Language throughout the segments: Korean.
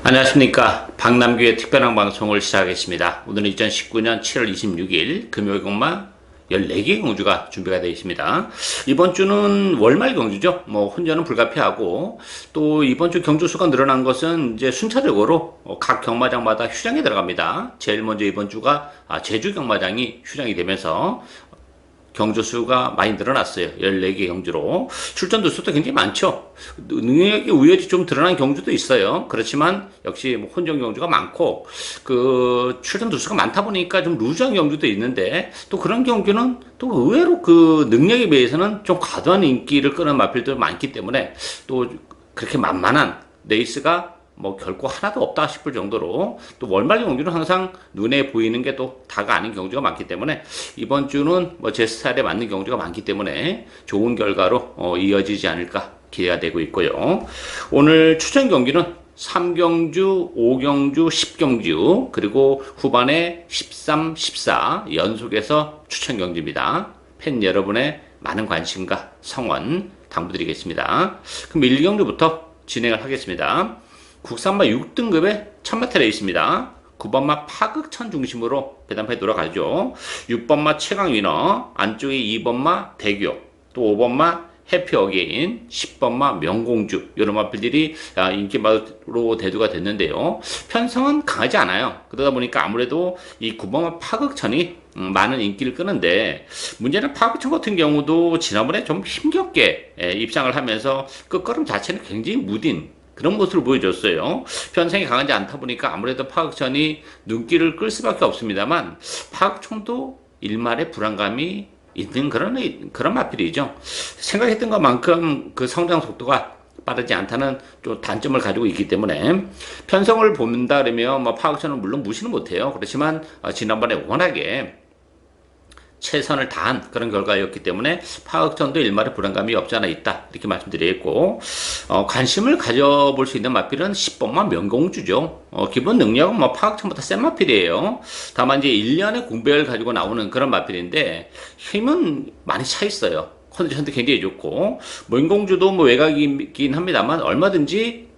안녕하십니까. 박남규의 특별한 방송을 시작하겠습니다. 오늘은 2019년 7월 26일 금요일 경마 14개 경주가 준비가 되어 있습니다. 이번 주는 월말 경주죠. 혼전은 불가피하고, 또 이번 주 경주 수가 늘어난 것은 이제 순차적으로 각 경마장마다 휴장이 들어갑니다. 제일 먼저 이번 주가 제주 경마장이 휴장이 되면서 경주 수가 많이 늘어났어요. 14개 경주로. 출전도 수도 굉장히 많죠. 능력이 우열이 좀 드러난 경주도 있어요. 그렇지만 역시 혼전 경주가 많고, 출전 두수가 많다 보니까 좀 루즈한 경주도 있는데, 또 그런 경주는 또 의외로 그 능력에 비해서는 좀 과도한 인기를 끄는 마필도 많기 때문에, 또 그렇게 만만한 레이스가 결코 하나도 없다 싶을 정도로, 또 월말 경주는 항상 눈에 보이는 게 또 다가 아닌 경주가 많기 때문에, 이번 주는 제 스타일에 맞는 경주가 많기 때문에 좋은 결과로 이어지지 않을까 기대가 되고 있고요. 오늘 추천 경기는 3경주, 5경주, 10경주, 그리고 후반에 13, 14 연속해서 추천 경기입니다. 팬 여러분의 많은 관심과 성원 당부드리겠습니다. 그럼 1경주부터 진행을 하겠습니다. 국산마 6등급의 천마태 레이스입니다. 9번마 파극천 중심으로 배당판에 돌아가죠. 6번마 최강위너, 안쪽에 2번마 대교, 또 5번마 해피어게인, 10번마 명공주, 이런 마필들이 인기마로 대두가 됐는데요. 편성은 강하지 않아요. 그러다 보니까 아무래도 이 9번마 파극천이 많은 인기를 끄는데, 문제는 파극천 같은 경우도 지난번에 좀 힘겹게 입상을 하면서 끝걸음 자체는 굉장히 무딘 그런 모습을 보여줬어요. 편성이 강하지 않다 보니까 아무래도 파극천이 눈길을 끌 수밖에 없습니다만, 파극천도 일말의 불안감이 있는 그런 마필이죠. 생각했던 것만큼 그 성장 속도가 빠르지 않다는 좀 단점을 가지고 있기 때문에, 편성을 본다 그러면 파극천은 물론 무시는 못해요. 그렇지만 지난번에 워낙에 최선을 다한 그런 결과였기 때문에 파극천도 일말의 불안감이 없지 않아 있다, 이렇게 말씀드리겠고, 관심을 가져볼 수 있는 마필은 10번만 명공주죠. 기본 능력은 파극천보다 센 마필이에요. 다만 이제 1년의 공백을 가지고 나오는 그런 마필인데, 힘은 많이 차 있어요. 컨디션도 굉장히 좋고, 명공주도 외곽이긴 합니다만 얼마든지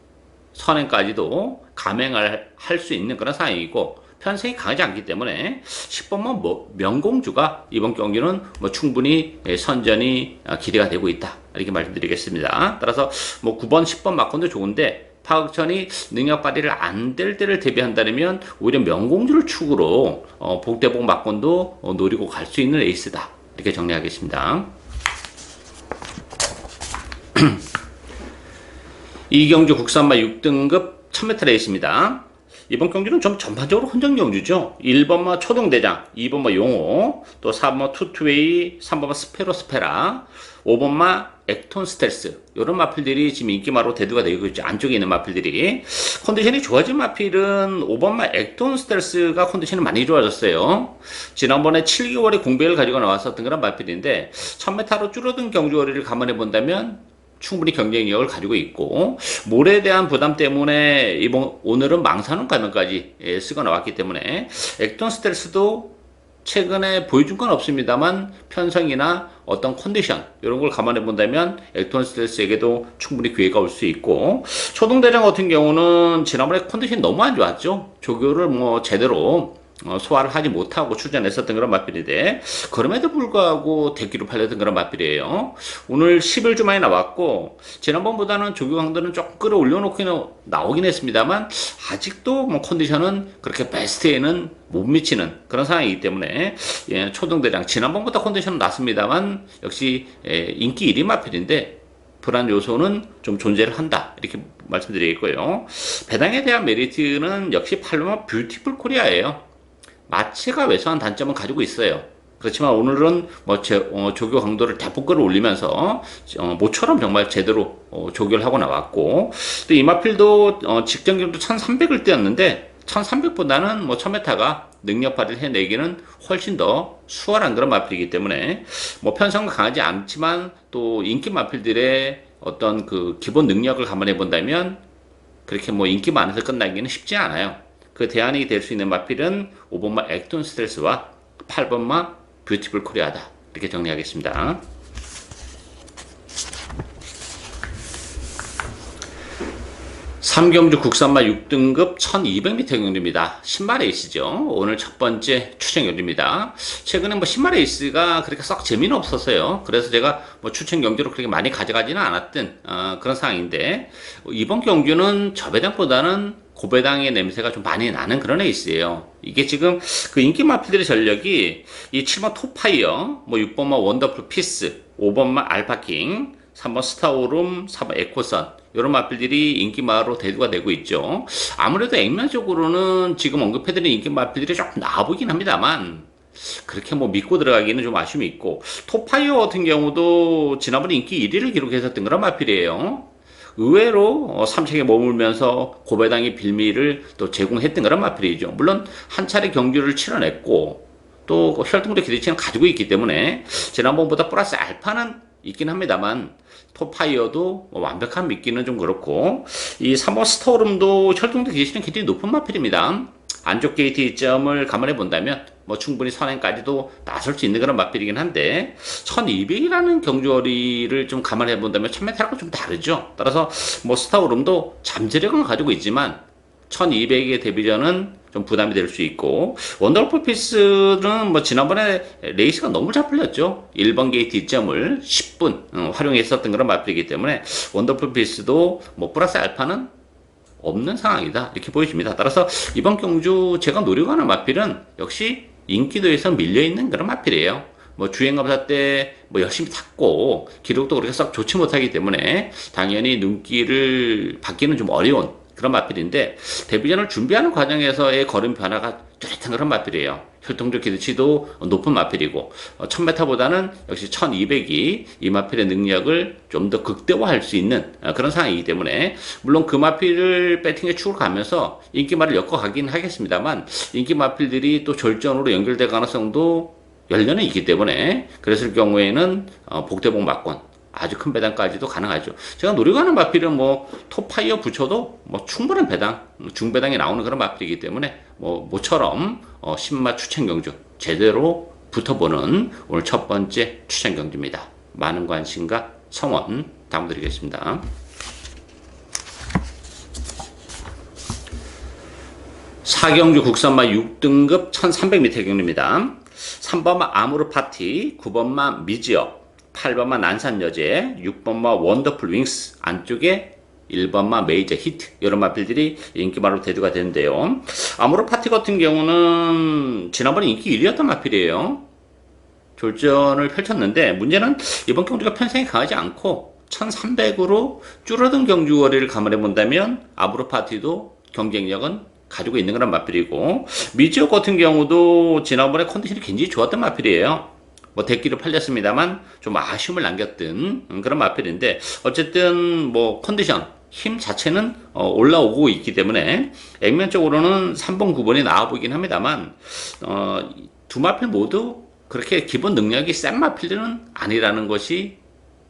선행까지도 감행을 할 수 있는 그런 상황이고, 편성이 강하지 않기 때문에 10번만 명공주가 이번 경기는 충분히 선전이 기대가 되고 있다, 이렇게 말씀드리겠습니다. 따라서 9번, 10번 막건도 좋은데, 파극천이 능력 발휘를 안 될 때를 대비한다면 오히려 명공주를 축으로 복대복 막건도 노리고 갈 수 있는 레이스다, 이렇게 정리하겠습니다. 이경주 국산마 6등급 1000m 레이스입니다. 이번 경기는 좀 전반적으로 혼전 경주죠. 1번마 초동대장, 2번마 용호, 또 4번마 투투웨이, 3번마 스페로스페라, 5번마 액톤 스텔스, 이런 마필들이 지금 인기마로 대두가 되고 있죠. 안쪽에 있는 마필들이. 컨디션이 좋아진 마필은 5번마 액톤 스텔스가 컨디션이 많이 좋아졌어요. 지난번에 7개월의 공백을 가지고 나왔었던 그런 마필인데, 1000m로 줄어든 경주거리를 감안해 본다면 충분히 경쟁력을 가지고 있고, 몰에 대한 부담 때문에 오늘은 망사능 가면까지 쓰고 나왔기 때문에, 액톤 스텔스도 최근에 보여준 건 없습니다만 편성이나 어떤 컨디션 이런 걸 감안해 본다면 액톤 스텔스에게도 충분히 기회가 올 수 있고, 초동대장 같은 경우는 지난번에 컨디션이 너무 안 좋았죠. 조교를 제대로 소화를 하지 못하고 출전했었던 그런 마필인데, 그럼에도 불구하고 대기로 팔렸던 그런 마필이에요. 오늘 11주 만에 나왔고, 지난번보다는 조교 강도는 조금 끌어올려놓고 나오긴 했습니다만, 아직도 컨디션은 그렇게 베스트에는 못 미치는 그런 상황이기 때문에, 초등대장 지난번보다 컨디션은 낮습니다만 역시 인기 1위 마필인데 불안 요소는 좀 존재를 한다, 이렇게 말씀드리겠고요. 배당에 대한 메리트는 역시 8번마 뷰티풀 코리아예요. 마체가 왜소한 단점은 가지고 있어요. 그렇지만 오늘은 조교 강도를 대폭 끌어올리면서 모처럼 정말 제대로 조교를 하고 나왔고, 또 이마필도 직전 기록도 1300을 뛰었는데 1300보다는 1000m가 능력 발휘를 해내기는 훨씬 더 수월한 그런 마필이기 때문에, 편성은 강하지 않지만 또 인기 마필들의 어떤 그 기본 능력을 감안해 본다면 그렇게 인기 많아서 끝나기는 쉽지 않아요. 그 대안이 될 수 있는 마필은 5번마 액톤 스텔스와 8번마 뷰티풀 코리아다, 이렇게 정리하겠습니다. 삼경주 국산마 6등급 1200m 경주입니다. 신마 레이스죠. 오늘 첫 번째 추천 경주입니다. 최근에 뭐 신마 레이스가 그렇게 썩 재미는 없었어요. 그래서 제가 뭐 추천 경주로 그렇게 많이 가져가지는 않았던 그런 상황인데, 이번 경주는 저배당보다는 고배당의 냄새가 좀 많이 나는 그런 레이스예요. 이게 지금 그 인기 마필들의 전력이 이 7번 토파이어, 뭐 6번마 원더풀 피스, 5번마 알파킹, 3번 스타오름, 4번 에코선, 이런 마필들이 인기 마로 대두가 되고 있죠. 아무래도 액면적으로는 지금 언급해드린 인기 마필들이 조금 나아 보이긴 합니다만, 그렇게 뭐 믿고 들어가기는 좀 아쉬움이 있고, 토파이어 같은 경우도 지난번에 인기 1위를 기록했었던 그런 마필이에요. 의외로 3책에 머물면서 고배당의 빌미를 또 제공했던 그런 마필이죠. 물론 한 차례 경주를 치러냈고, 또 혈통적 기대치는 가지고 있기 때문에 지난번보다 플러스 알파는 있긴 합니다만, 토파이어도 완벽한 믿기는 좀 그렇고, 이 3번 스토름도 혈통적 기대치는 굉장히 높은 마필입니다. 안쪽 게이트 이점을 감안해 본다면 뭐 충분히 선행까지도 나설 수 있는 그런 마필이긴 한데, 1200이라는 경주거리를 좀 감안해 본다면 1000m하고 좀 다르죠. 따라서 뭐 스타오름도 잠재력은 가지고 있지만 1200의 데뷔전은 좀 부담이 될 수 있고, 원더풀 피스는 뭐 지난번에 레이스가 너무 잘 풀렸죠. 1번 게이트 이점을 10분 활용했었던 그런 마필이기 때문에 원더풀 피스도 뭐 플러스 알파는 없는 상황이다, 이렇게 보여집니다. 따라서 이번 경주 제가 노리고 하는 마필은 역시 인기도에서 밀려있는 그런 마필이에요. 뭐 주행검사 때 뭐 열심히 탔고 기록도 그렇게 썩 좋지 못하기 때문에 당연히 눈길을 받기는 좀 어려운 그런 마필인데, 데뷔전을 준비하는 과정에서의 걸음 변화가 뚜렷한 그런 마필이에요. 혈통적 기대치도 높은 마필이고, 1000m보다는 역시 1200이 이 마필의 능력을 좀 더 극대화할 수 있는 그런 상황이기 때문에, 물론 그 마필을 배팅의 축으로 가면서 인기마를 엮어가긴 하겠습니다만, 인기 마필들이 또 절전으로 연결될 가능성도 열려는 있기 때문에, 그랬을 경우에는 복대복 막권, 아주 큰 배당까지도 가능하죠. 제가 노리고 하는 마필은 뭐 톱파이어 붙여도 뭐 충분한 배당, 중배당이 나오는 그런 마필이기 때문에 뭐 모처럼 신마 추천 경주 제대로 붙어보는 오늘 첫 번째 추천 경주입니다. 많은 관심과 성원 당부드리겠습니다. 사경주 국산마 6등급 1300m 경주입니다. 3번마 아모르 파티, 9번마 미지어, 8번마 난산여제, 6번마 원더풀 윙스, 안쪽에 1번마 메이저 히트, 이런 마필들이 인기마로 대두가 되는데요. 아모르 파티 같은 경우는 지난번에 인기 1위였던 마필이에요. 졸전을 펼쳤는데, 문제는 이번 경주가 편성이 강하지 않고 1300으로 줄어든 경주거리를 감안해 본다면 아모르 파티도 경쟁력은 가지고 있는 그런 마필이고, 미지어 같은 경우도 지난번에 컨디션이 굉장히 좋았던 마필이에요. 뭐 대기를 팔렸습니다만 좀 아쉬움을 남겼던 그런 마필인데, 어쨌든 뭐 컨디션, 힘 자체는 올라오고 있기 때문에 액면적으로는 3번 9번이 나와 보이긴 합니다만, 두 마필 모두 그렇게 기본 능력이 센 마필들은 아니라는 것이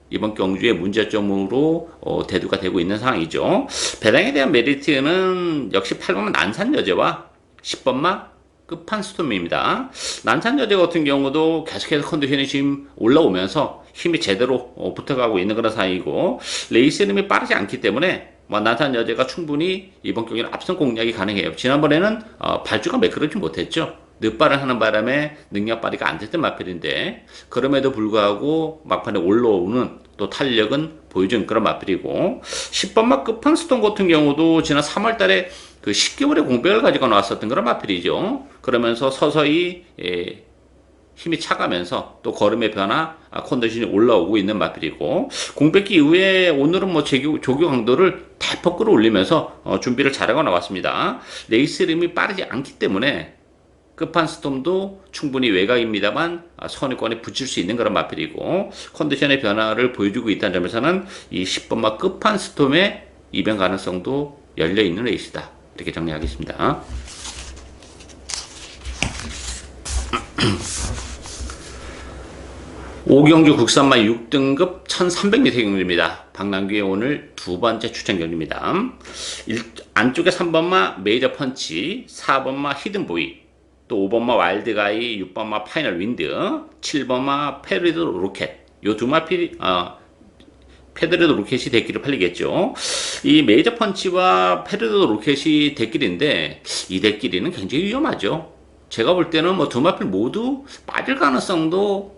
이번 경주의 문제점으로 대두가 되고 있는 상황이죠. 배당에 대한 메리트는 역시 8번마 난산여제와 10번마 끝판스톰입니다. 난산여제 같은 경우도 계속해서 컨디션이 지금 올라오면서 힘이 제대로 붙어가고 있는 그런 상황이고, 레이스 흐름이 빠르지 않기 때문에 뭐 난산여제가 충분히 이번 경기는 앞선 공략이 가능해요. 지난번에는 발주가 매끄럽지 못했죠. 늦발을 하는 바람에 능력 발휘가 안 됐던 마필인데, 그럼에도 불구하고 막판에 올라오는 또 탄력은 보여준 그런 마필이고, 10번마 끝판스톰 같은 경우도 지난 3월 달에 그 10개월의 공백을 가지고 나왔었던 그런 마필이죠. 그러면서 서서히 힘이 차가면서 또 걸음의 변화, 컨디션이 올라오고 있는 마필이고, 공백기 이후에 오늘은 뭐 조교 강도를 대폭 끌어올리면서 준비를 잘하고 나왔습니다. 레이스 흐름이 빠르지 않기 때문에 끝판스톰도 충분히 외곽입니다만 선의권에 붙일 수 있는 그런 마필이고, 컨디션의 변화를 보여주고 있다는 점에서는 이 10번마 끝판스톰의 이변 가능성도 열려있는 레이스다, 이렇게 정리하겠습니다. 오경주 국산마 6등급 1300m 경주입니다. 박남규의 오늘 두 번째 추천 경주입니다. 안쪽에 3번마 메이저 펀치, 4번마 히든보이, 또 5번마 와일드가이, 6번마 파이널 윈드, 7번마 페리드 로켓, 요 두 마필이 페드레도 로켓이 대끼를 팔리겠죠. 이 메이저 펀치와 페드레도 로켓이 대끼리인데 이 대끼리는 굉장히 위험하죠. 제가 볼 때는 뭐 두 마필 모두 빠질 가능성도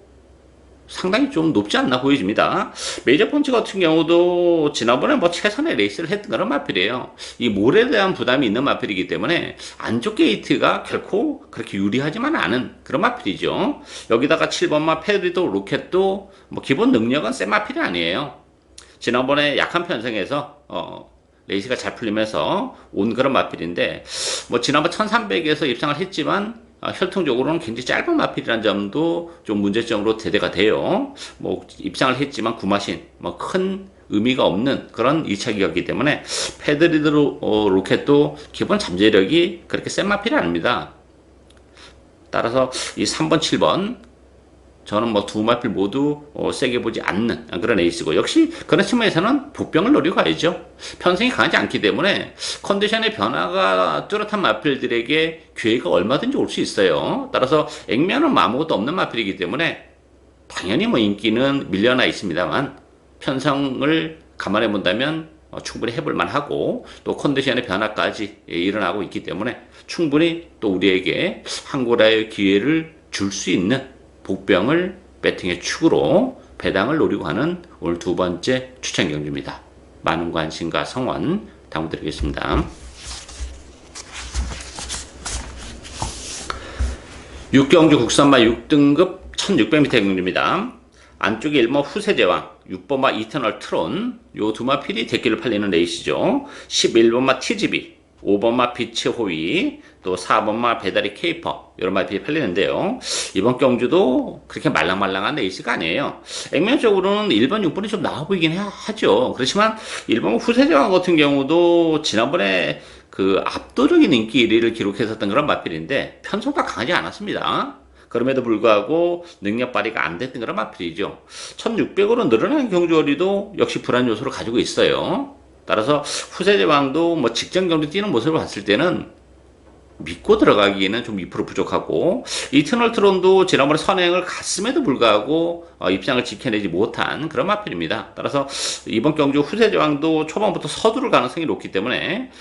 상당히 좀 높지 않나 보여집니다. 메이저 펀치 같은 경우도 지난번에 뭐 최선의 레이스를 했던 그런 마필이에요. 이 몰에 대한 부담이 있는 마필이기 때문에 안쪽 게이트가 결코 그렇게 유리하지만 않은 그런 마필이죠. 여기다가 7번마 페드리도 로켓도 뭐 기본 능력은 센 마필이 아니에요. 지난번에 약한 편성에서 레이스가 잘 풀리면서 온 그런 마필인데 뭐 지난번 1300에서 입상을 했지만 혈통적으로는 굉장히 짧은 마필이라는 점도 좀 문제점으로 대대가 돼요. 뭐 입상을 했지만 구마신 뭐 큰 의미가 없는 그런 2차 기였기 때문에 패드리드 로켓도 기본 잠재력이 그렇게 센 마필이 아닙니다. 따라서 이 3번, 7번 저는 뭐 두 마필 모두 세게 보지 않는 그런 에이스고 역시 그런 측면에서는 복병을 노리고 가야죠. 편성이 강하지 않기 때문에 컨디션의 변화가 뚜렷한 마필들에게 기회가 얼마든지 올 수 있어요. 따라서 액면은 아무것도 없는 마필이기 때문에 당연히 뭐 인기는 밀려나 있습니다만 편성을 감안해 본다면 충분히 해볼 만하고 또 컨디션의 변화까지 일어나고 있기 때문에 충분히 또 우리에게 한 고라의 기회를 줄 수 있는 복병을 배팅의 축으로 배당을 노리고 하는 오늘 두 번째 추천 경주입니다. 많은 관심과 성원 당부드리겠습니다. 6경주 국산마 6등급 1600m 경주입니다. 안쪽에 1번 후세제왕, 6번마 이터널 트론, 요 두 마필이 대끼를 팔리는 레이스죠. 11번마 TGB, 5번마 비치 호위, 또 4번마 배달이 케이퍼, 이런 마필이 팔리는데요. 이번 경주도 그렇게 말랑말랑한 레이스가 아니에요. 액면적으로는 1번, 6번이 좀 나와 보이긴 하죠. 그렇지만 1번 후세제왕 같은 경우도 지난번에 그 압도적인 인기 1위를 기록했었던 그런 마필인데 편성도 강하지 않았습니다. 그럼에도 불구하고 능력 발휘가 안 됐던 그런 마필이죠. 1600으로 늘어나는 경주거리도 역시 불안 요소를 가지고 있어요. 따라서 후세제왕도 뭐 직전 경주 뛰는 모습을 봤을 때는 믿고 들어가기에는 좀 2% 부족하고 이터널 트론도 지난번에 선행을 갔음에도 불구하고 입장을 지켜내지 못한 그런 마필입니다. 따라서 이번 경주 후세제왕도 초반부터 서두를 가능성이 높기 때문에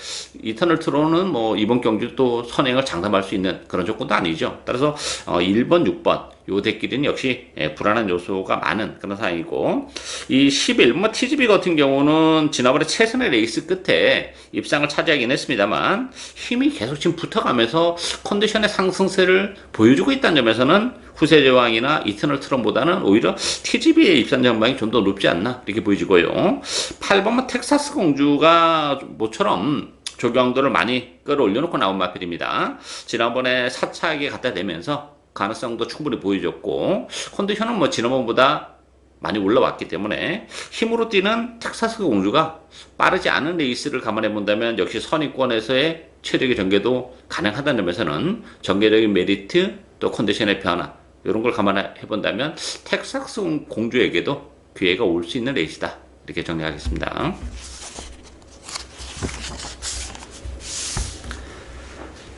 이터널 트론은 뭐 이번 경주 또 선행을 장담할 수 있는 그런 조건도 아니죠. 따라서 1번, 6번 요 대끼리는 역시 불안한 요소가 많은 그런 상황이고 이 11번 TGB 같은 경우는 지난번에 최선의 레이스 끝에 입상을 차지하긴 했습니다만 힘이 계속 지금 붙어가면서 컨디션의 상승세를 보여주고 있다는 점에서는 후세제왕이나 이터널 트럼보다는 오히려 TGB의 입상 전망이 좀 더 높지 않나 이렇게 보여지고요. 8번만 텍사스 공주가 모처럼 조경도를 많이 끌어올려놓고 나온 마필입니다. 지난번에 4차하게 갖다 대면서 가능성도 충분히 보여줬고 컨디션은 뭐 지난번보다 많이 올라왔기 때문에 힘으로 뛰는 텍사스 공주가 빠르지 않은 레이스를 감안해 본다면 역시 선입권에서의 체력의 전개도 가능하다는 점에서는 전개적인 메리트 또 컨디션의 변화 이런 걸 감안해 본다면 텍사스 공주에게도 기회가 올 수 있는 레이스다 이렇게 정리하겠습니다.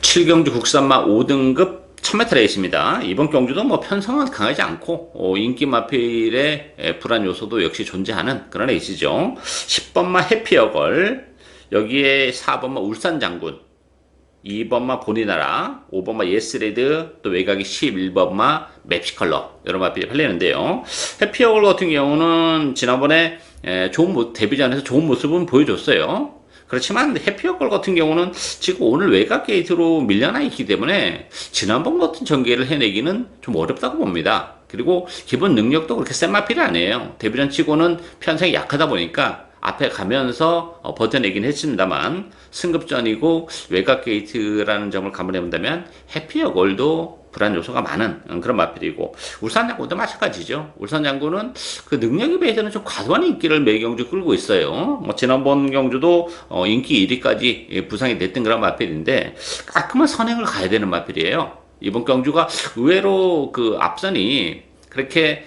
칠경주 국산마 5등급 1000m 레이스입니다. 이번 경주도 뭐 편성은 강하지 않고 인기 마필의 불안 요소도 역시 존재하는 그런 레이스죠. 10번마 해피어걸, 여기에 4번마 울산장군, 2번마 본이나라, 5번마 예스레드, 또 외곽이 11번마 맵시컬러 여러 마필이 팔리는데요. 해피어걸 같은 경우는 지난번에 데뷔전에서 좋은 모습은 보여줬어요. 그렇지만 해피어걸 같은 경우는 지금 오늘 외곽 게이트로 밀려나 있기 때문에 지난번 같은 전개를 해내기는 좀 어렵다고 봅니다. 그리고 기본 능력도 그렇게 센 마필이 아니에요. 데뷔전 치고는 편성이 약하다 보니까 앞에 가면서 버텨내긴 했습니다만 승급전이고 외곽 게이트라는 점을 감안해 본다면 해피어걸도 불안 요소가 많은 그런 마필이고 울산장군도 마찬가지죠. 울산장군은 그 능력에 비해서는 좀 과도한 인기를 매 경주 끌고 있어요. 뭐 지난번 경주도 인기 1위까지 부상이 됐던 그런 마필인데 깔끔한 선행을 가야 되는 마필이에요. 이번 경주가 의외로 그 앞선이 그렇게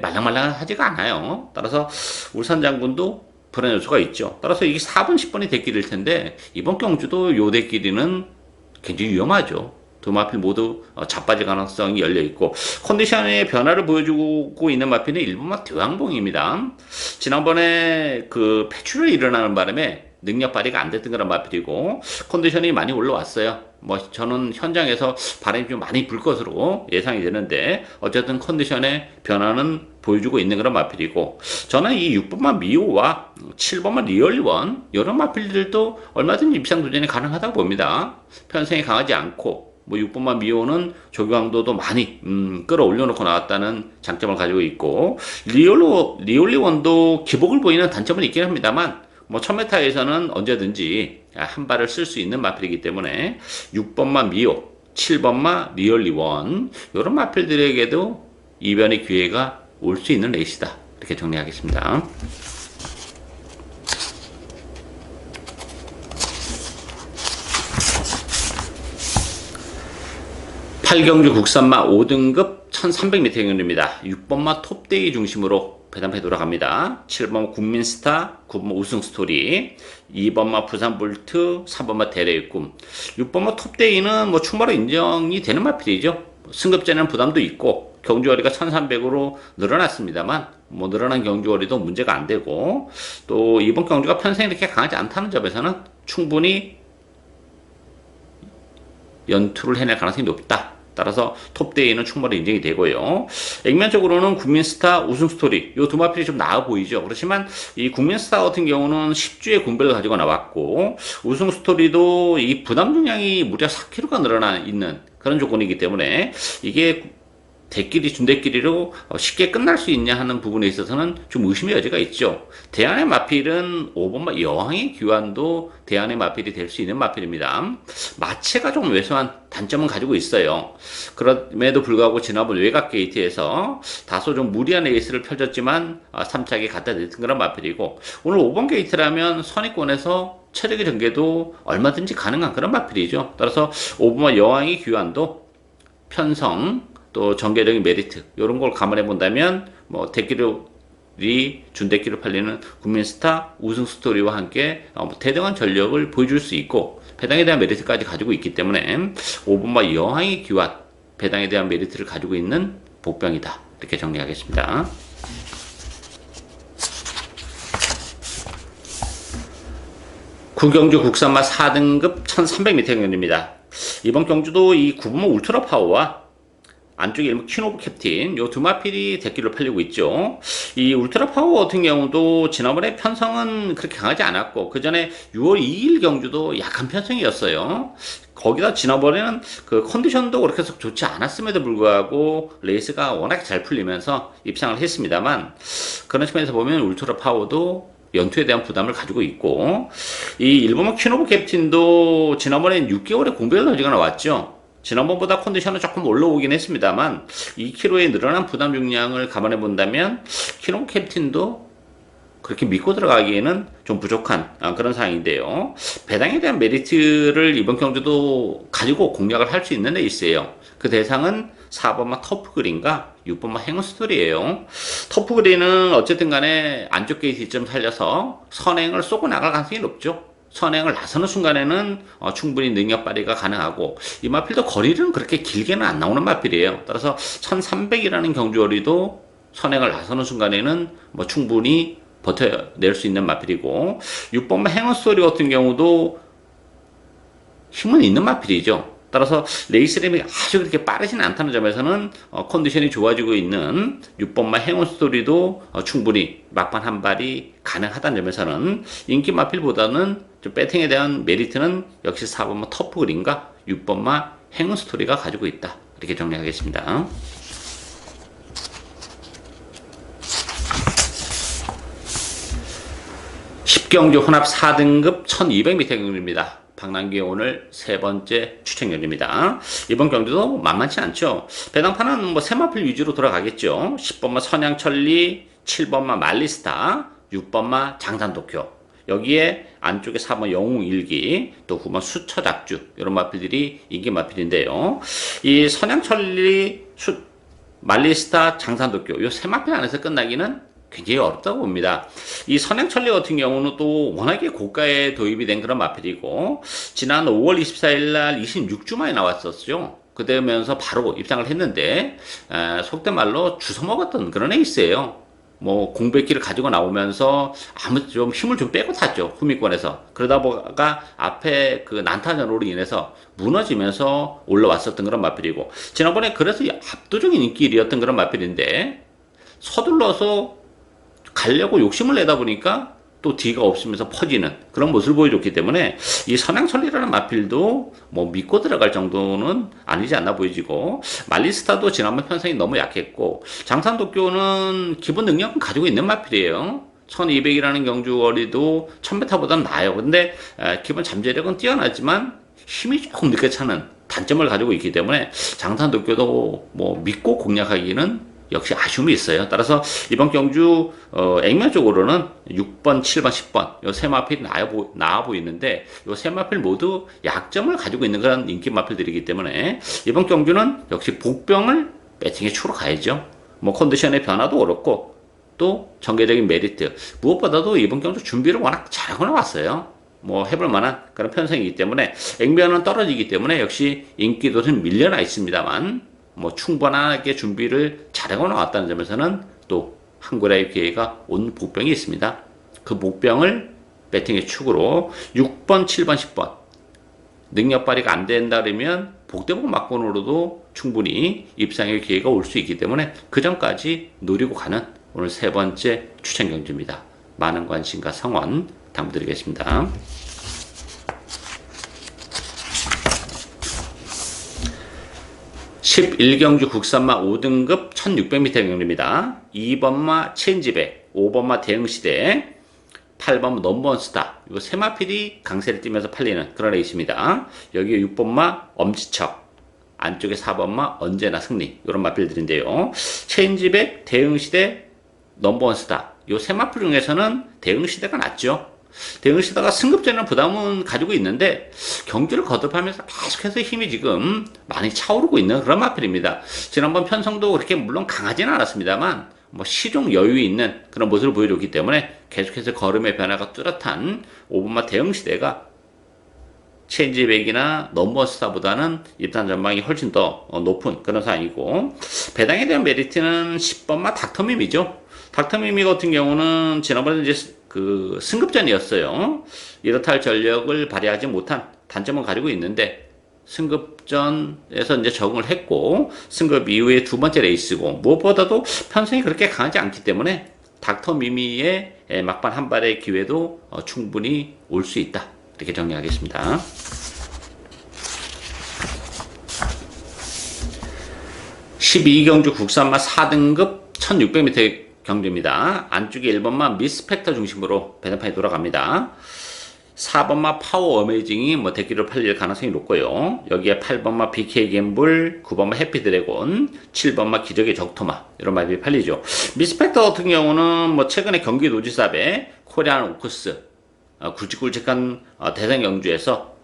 말랑말랑하지가 않아요. 따라서 울산장군도 불안 요소가 있죠. 따라서 이게 4번, 10번이 대끼릴 텐데 이번 경주도 요 대끼리는 굉장히 위험하죠. 두 마필 모두 자빠질 가능성이 열려 있고 컨디션의 변화를 보여주고 있는 마필은 일본마 대왕봉입니다. 지난번에 그 폐출혈이 일어나는 바람에 능력 발휘가 안 됐던 그런 마필이고 컨디션이 많이 올라왔어요. 뭐 저는 현장에서 바람이 좀 많이 불 것으로 예상이 되는데 어쨌든 컨디션의 변화는 보여주고 있는 그런 마필이고 저는 이 6번만 미오와 7번만 리얼리원 이런 마필들도 얼마든지 입상 도전이 가능하다고 봅니다. 편성이 강하지 않고 뭐 6번만 미오는 조교강도도 많이 끌어올려 놓고 나왔다는 장점을 가지고 있고 리얼리원도 기복을 보이는 단점은 있긴 합니다만 뭐 1000m에서는 언제든지 한 발을 쓸 수 있는 마필이기 때문에 6번마 미오, 7번마 리얼리원 이런 마필들에게도 이변의 기회가 올 수 있는 레이스다. 이렇게 정리하겠습니다. 팔경주 국산마 5등급 1300m 행렬입니다. 6번마 톱데이 중심으로 배당패 돌아갑니다. 7번 국민스타, 9번 우승스토리, 2번마 부산볼트, 3번마 대레의 꿈. 6번마 톱데이는 뭐 충분히 인정이 되는 마필이죠. 승급제는 부담도 있고 경주거리가 1300으로 늘어났습니다만 뭐 늘어난 경주거리도 문제가 안 되고 또 이번 경주가 편성이 이렇게 강하지 않다는 점에서는 충분히 연투를 해낼 가능성이 높다. 따라서 톱데이는 충분히 인정이 되고요. 액면적으로는 국민스타, 우승스토리 이 두 마필이 좀 나아 보이죠. 그렇지만 이 국민스타 같은 경우는 10주의 군배를 가지고 나왔고 우승스토리도 이 부담 중량이 무려 4kg가 늘어나 있는 그런 조건이기 때문에 이게 대끼리 준대끼리로 쉽게 끝날 수 있냐 하는 부분에 있어서는 좀 의심의 여지가 있죠. 대안의 마필은 5번마 여왕의 귀환도 대안의 마필이 될 수 있는 마필입니다. 마체가 좀 왜소한 단점은 가지고 있어요. 그럼에도 불구하고 지난번 외곽 게이트에서 다소 좀 무리한 레이스를 펼쳤지만 3차게 갖다 냈던 그런 마필이고 오늘 5번 게이트라면 선입권에서 체력의 전개도 얼마든지 가능한 그런 마필이죠. 따라서 5번마 여왕의 귀환도 편성 또 전개적인 메리트 이런 걸 감안해 본다면 뭐 대끼리 준대끼로 팔리는 국민스타 우승 스토리와 함께 대등한 전력을 보여줄 수 있고 배당에 대한 메리트까지 가지고 있기 때문에 5번마 여왕의 귀환 배당에 대한 메리트를 가지고 있는 복병이다. 이렇게 정리하겠습니다. 구경주 국산마 4등급 1300m 행렬입니다. 이번 경주도 이 9번마 울트라 파워와 안쪽에 일본 퀸오브 캡틴 요 두 마필이 대끼로 팔리고 있죠. 이 울트라 파워 같은 경우도 지난번에 편성은 그렇게 강하지 않았고 그 전에 6월 2일 경주도 약한 편성이었어요. 거기다 지난번에는 그 컨디션도 그렇게 해서 좋지 않았음에도 불구하고 레이스가 워낙 잘 풀리면서 입상을 했습니다만 그런 측면에서 보면 울트라 파워도 연투에 대한 부담을 가지고 있고 이 일본의 퀸오브 캡틴도 지난번엔 6개월의 공백을 가지고 나왔죠. 지난번보다 컨디션은 조금 올라오긴 했습니다만 2kg의 늘어난 부담 중량을 감안해 본다면 퀸오브 캡틴도 그렇게 믿고 들어가기에는 좀 부족한 그런 상황인데요. 배당에 대한 메리트를 이번 경주도 가지고 공략을 할 수 있는 레이스예요. 그 대상은 4번마 터프그린과 6번마 행운스토리예요. 터프그린은 어쨌든 간에 안쪽 게이트 좀 살려서 선행을 쏘고 나갈 가능성이 높죠. 선행을 나서는 순간에는 충분히 능력 발휘가 가능하고 이 마필도 거리는 그렇게 길게는 안 나오는 마필이에요. 따라서 1300이라는 경주거리도 선행을 나서는 순간에는 뭐 충분히 버텨낼 수 있는 마필이고 6번마 행운스토리 같은 경우도 힘은 있는 마필이죠. 따라서 레이스램이 아주 그렇게 빠르지는 않다는 점에서는 컨디션이 좋아지고 있는 6번마 행운스토리도 충분히 막판 한 발이 가능하다는 점에서는 인기 마필보다는 좀 배팅에 대한 메리트는 역시 4번마 터프그린과 6번마 행운스토리가 가지고 있다. 이렇게 정리하겠습니다. 십경주 혼합 4등급 1200m 경주입니다. 박남기의 오늘 세 번째 추천경주입니다. 이번 경주도 만만치 않죠. 배당판은 뭐 세마필 위주로 돌아가겠죠. 10번마 선양천리, 7번마 말리스타, 6번마 장산도쿄. 여기에 안쪽에 4번 영웅일기, 또 9번 수처작주 이런 마필들이 인기 마필인데요. 이 선양천리, 말리스타, 장산도쿄 이 세 마필 안에서 끝나기는 굉장히 어렵다고 봅니다. 이 선행천리 같은 경우는 또 워낙에 고가에 도입이 된 그런 마필이고, 지난 5월 24일 날 26주 만에 나왔었죠. 그러면서 바로 입상을 했는데, 속된 말로 주워먹었던 그런 에이스예요. 뭐 공백기를 가지고 나오면서 아무 좀 힘을 좀 빼고 탔죠, 후미권에서. 그러다 보니까 앞에 그 난타전으로 인해서 무너지면서 올라왔었던 그런 마필이고, 지난번에 그래서 압도적인 인기 1위였던 그런 마필인데, 서둘러서 가려고 욕심을 내다 보니까 또 뒤가 없으면서 퍼지는 그런 모습을 보여줬기 때문에 이 선행천리라는 마필도 뭐 믿고 들어갈 정도는 아니지 않나 보여지고, 말리스타도 지난번 편성이 너무 약했고, 장산도쿄는 기본 능력은 가지고 있는 마필이에요. 1200이라는 경주거리도 1000m보다는 나아요. 근데 기본 잠재력은 뛰어나지만 힘이 조금 늦게 차는 단점을 가지고 있기 때문에 장산도쿄도 뭐 믿고 공략하기는 역시 아쉬움이 있어요. 따라서 이번 경주 액면적으로는 6번, 7번, 10번 요 세 마필이 나아 보이는데, 요 세 마필 모두 약점을 가지고 있는 그런 인기 마필들이기 때문에 이번 경주는 역시 복병을 배팅에 추로 가야죠. 뭐 컨디션의 변화도 그렇고 또 전개적인 메리트, 무엇보다도 이번 경주 준비를 워낙 잘하고 나왔어요. 뭐 해볼 만한 그런 편성이기 때문에 액면은 떨어지기 때문에 역시 인기도 좀 밀려나 있습니다만, 뭐 충분하게 준비를 잘하고 나왔다는 점에서는 또 한 골의 기회가 온 복병이 있습니다. 그 복병을 배팅의 축으로 6번, 7번, 10번 능력 발휘가 안 된다 그러면 복대복 막건으로도 충분히 입상의 기회가 올 수 있기 때문에 그 전까지 노리고 가는 오늘 세 번째 추천 경주입니다. 많은 관심과 성원 당부드리겠습니다. 11경주 국산마 5등급 1600m 경주입니다. 2번마 체인지백, 5번마 대응시대, 8번 넘버원스타, 이거 세 마필이 강세를 띠면서 팔리는 그런 레이스입니다. 여기에 6번마 엄지척, 안쪽에 4번마 언제나 승리, 이런 마필들인데요. 체인지백, 대응시대, 넘버원스타, 이 세 마필 중에서는 대응시대가 낫죠. 대응시대가 승급전이라는 부담은 가지고 있는데 경기를 거듭하면서 계속해서 힘이 지금 많이 차오르고 있는 그런 마필입니다. 지난번 편성도 그렇게 물론 강하지는 않았습니다만 뭐 시종 여유 있는 그런 모습을 보여줬기 때문에 계속해서 걸음의 변화가 뚜렷한 5번마 대응시대가 체인지백이나 넘버스타보다는 입단 전망이 훨씬 더 높은 그런 상황이고, 배당에 대한 메리트는 10번마 닥터밈이죠. 닥터미미 같은 경우는 지난번에 이제 그 승급전이었어요. 이렇다 할 전력을 발휘하지 못한 단점을 가지고 있는데, 승급전에서 이제 적응을 했고, 승급 이후에 두 번째 레이스고, 무엇보다도 편성이 그렇게 강하지 않기 때문에 닥터미미의 막판 한 발의 기회도 충분히 올 수 있다, 이렇게 정리하겠습니다. (12경주) 국산마 4등급 1600m 경주입니다. 안쪽에 1번마 미스펙터 중심으로 배당판이 돌아갑니다. 4번마 파워 어메이징이 뭐 대기로 팔릴 가능성이 높고요. 여기에 8번마 BK 갬블, 9번마 해피드래곤, 7번마 기적의 적토마, 이런 마필이 팔리죠. 미스펙터 같은 경우는 뭐 최근에 경기 노지삽에 코리안 오크스 굵직굵직한 대상 경주에서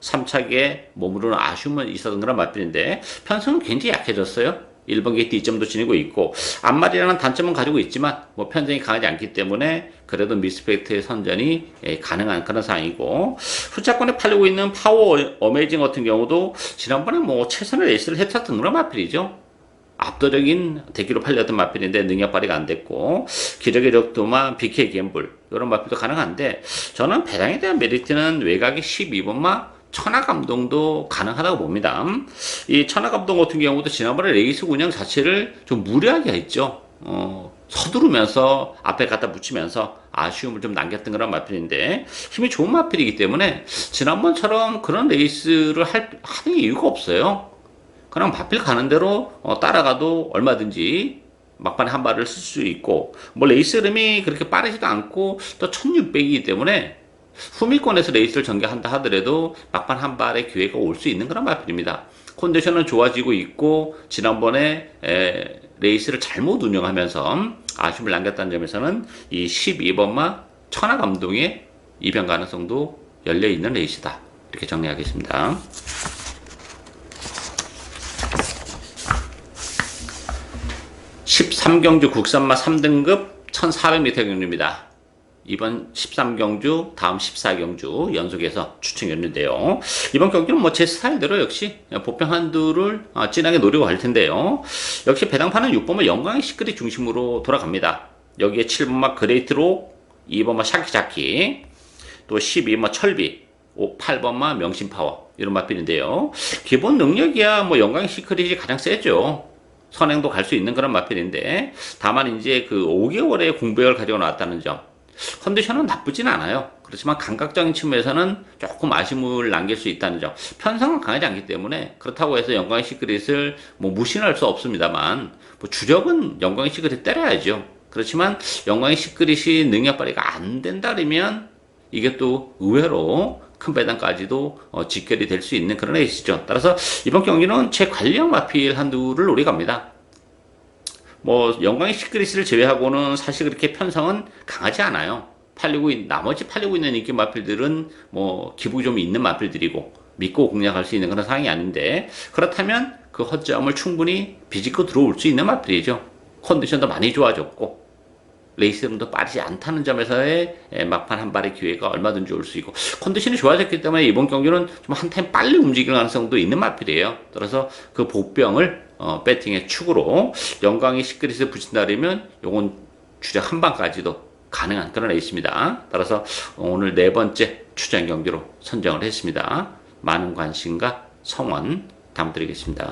3차기에 머무르는 아쉬움은 있었던 그런 마필인데 편성은 굉장히 약해졌어요. 1번 게이트 2점도 지니고 있고, 앞말이라는 단점은 가지고 있지만 뭐 편성이 강하지 않기 때문에 그래도 미스펙트의 선전이 가능한 그런 상황이고, 후차권에 팔리고 있는 파워 어메이징 같은 경우도 지난번에 뭐 최선의 레이스를 했었던 그런 마필이죠. 압도적인 대기로 팔렸던 마필인데 능력 발휘가 안 됐고, 기적의 적도마, BK 갬블 이런 마필도 가능한데, 저는 배당에 대한 메리트는 외곽의 12번마 천하감동도 가능하다고 봅니다. 이 천하감동 같은 경우도 지난번에 레이스 운영 자체를 좀 무리하게 했죠. 서두르면서 앞에 갖다 붙이면서 아쉬움을 좀 남겼던 그런 마필인데, 힘이 좋은 마필이기 때문에 지난번처럼 그런 레이스를 하는 이유가 없어요. 그냥 마필 가는 대로 따라가도 얼마든지 막판에 한 발을 쓸 수 있고, 뭐 레이스 흐름이 그렇게 빠르지도 않고 또 1600이기 때문에 후미권에서 레이스를 전개한다 하더라도 막판 한 발의 기회가 올 수 있는 그런 마필입니다. 컨디션은 좋아지고 있고, 지난번에 레이스를 잘못 운영하면서 아쉬움을 남겼다는 점에서는 이 12번마 천하감동의 입양 가능성도 열려있는 레이스다, 이렇게 정리하겠습니다. 13경주 국산마 3등급 1400m 경주입니다. 이번 13경주, 다음 14경주 연속해서 추천했는데요. 이번 경기는 뭐 제 스타일대로 역시 보평 한두를 진하게 노리고 갈 텐데요. 역시 배당판은 6번마 영광의 시크릿 중심으로 돌아갑니다. 여기에 7번마 그레이트로, 2번마 샤키샤키, 또 12번마 철비, 8번마 명심파워 이런 마필인데요. 기본 능력이야 뭐 영광의 시크릿이 가장 세죠. 선행도 갈 수 있는 그런 마필인데 다만 이제 그 5개월의 공백을 가지고 나왔다는 점. 컨디션은 나쁘진 않아요. 그렇지만 감각적인 측면에서는 조금 아쉬움을 남길 수 있다는 점. 편성은 강하지 않기 때문에 그렇다고 해서 영광의 시크릿을 뭐 무시할 수 없습니다만 뭐 주력은 영광의 시크릿 때려야죠. 그렇지만 영광의 시크릿이 능력 발휘가 안 된다 그러면 이게 또 의외로 큰 배당까지도 직결이 될 수 있는 그런 에이스죠. 따라서 이번 경기는 제 관리형 마필 한두를 노려갑니다. 뭐 영광의 시크릿을 제외하고는 사실 그렇게 편성은 강하지 않아요. 나머지 팔리고 있는 인기 마필들은 뭐 기복이 좀 있는 마필들이고 믿고 공략할 수 있는 그런 상황이 아닌데, 그렇다면 그 허점을 충분히 비집고 들어올 수 있는 마필이죠. 컨디션도 많이 좋아졌고 레이스름도 빠르지 않다는 점에서의 막판 한 발의 기회가 얼마든지 올 수 있고, 컨디션이 좋아졌기 때문에 이번 경기는 좀 한 타임 빨리 움직일 가능성도 있는 마필이에요. 따라서 그 복병을 배팅의 축으로 영광의 시크릿을 붙인다면 요건 주력 한 방까지도 가능한 그런 레이스입니다. 따라서 오늘 네 번째 추천 경기로 선정을 했습니다. 많은 관심과 성원 담아드리겠습니다.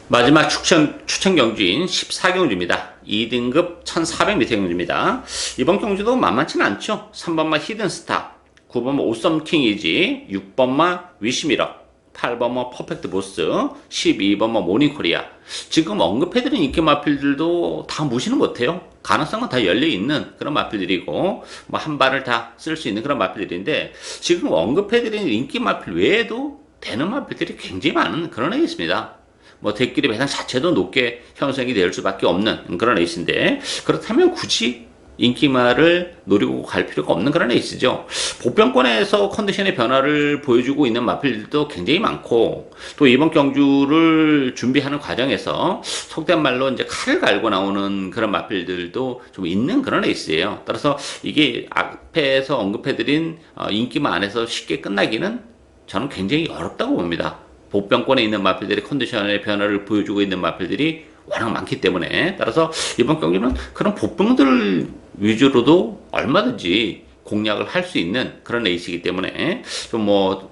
마지막 추천 경주인 14경주입니다. 2등급 1400m 경주입니다. 이번 경주도 만만치는 않죠. 3번마 히든스타, 9번마 오썸킹이지, 6번마 위시미러, 8번마 퍼펙트 보스, 12번마 모닝코리아. 지금 언급해드린 인기 마필들도 다 무시는 못해요. 가능성은 다 열려있는 그런 마필들이고 뭐 한 발을 다 쓸 수 있는 그런 마필들인데, 지금 언급해드린 인기 마필 외에도 되는 마필들이 굉장히 많은 그런 애 있습니다. 뭐 대끼리 배당 자체도 높게 형성이 될 수밖에 없는 그런 에이스인데, 그렇다면 굳이 인기마를 노리고 갈 필요가 없는 그런 에이스죠. 보병권에서 컨디션의 변화를 보여주고 있는 마필들도 굉장히 많고, 또 이번 경주를 준비하는 과정에서 속된 말로 이제 칼을 갈고 나오는 그런 마필들도 좀 있는 그런 에이스예요. 따라서 이게 앞에서 언급해드린 인기마 안에서 쉽게 끝나기는 저는 굉장히 어렵다고 봅니다. 보병권에 있는 마필들이 컨디션의 변화를 보여주고 있는 마필들이 워낙 많기 때문에, 따라서 이번 경기는 그런 보병들 위주로도 얼마든지 공략을 할 수 있는 그런 레이스이기 때문에 좀 뭐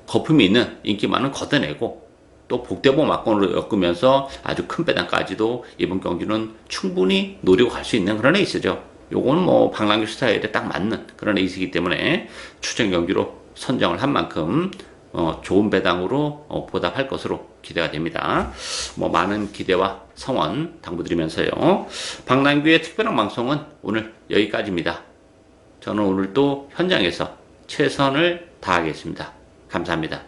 거품이 있는 인기만은 걷어내고 또 복대보 막건으로 엮으면서 아주 큰 배당까지도 이번 경기는 충분히 노리고 갈 수 있는 그런 레이스죠. 요거는 뭐 박랑규 스타일에 딱 맞는 그런 레이스이기 때문에 추천 경기로 선정을 한 만큼 좋은 배당으로 보답할 것으로 기대가 됩니다. 뭐 많은 기대와 성원 당부드리면서요. 박남규의 특별한 방송은 오늘 여기까지입니다. 저는 오늘 또 현장에서 최선을 다하겠습니다. 감사합니다.